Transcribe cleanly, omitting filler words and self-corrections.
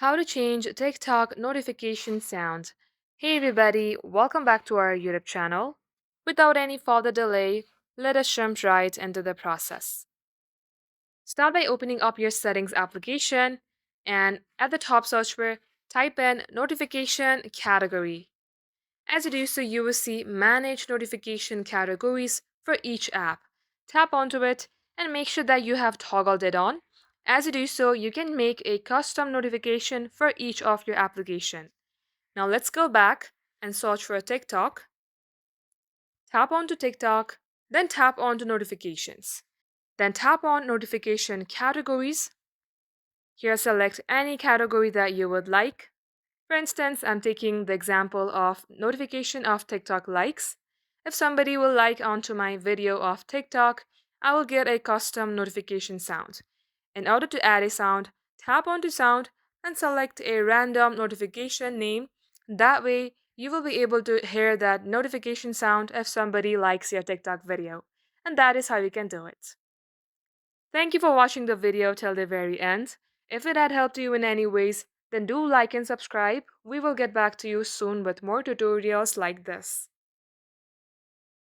How to change TikTok notification sound. Hey everybody, welcome back to our YouTube channel. Without any further delay, let us jump right into the process. Start by opening up your settings application and at the top search bar, type in notification category. As you do so, you will see manage notification categories for each app. Tap onto it and make sure that you have toggled it on. As you do so, you can make a custom notification for each of your application. Now let's go back and search for TikTok. Tap onto TikTok, then tap onto notifications. Then tap on notification categories. Here select any category that you would like. For instance, I'm taking the example of notification of TikTok likes. If somebody will like onto my video of TikTok, I will get a custom notification sound. In order to add a sound, tap onto sound and select a random notification name. That way, you will be able to hear that notification sound if somebody likes your TikTok video. And that is how you can do it. Thank you for watching the video till the very end. If it had helped you in any ways, then do like and subscribe. We will get back to you soon with more tutorials like this.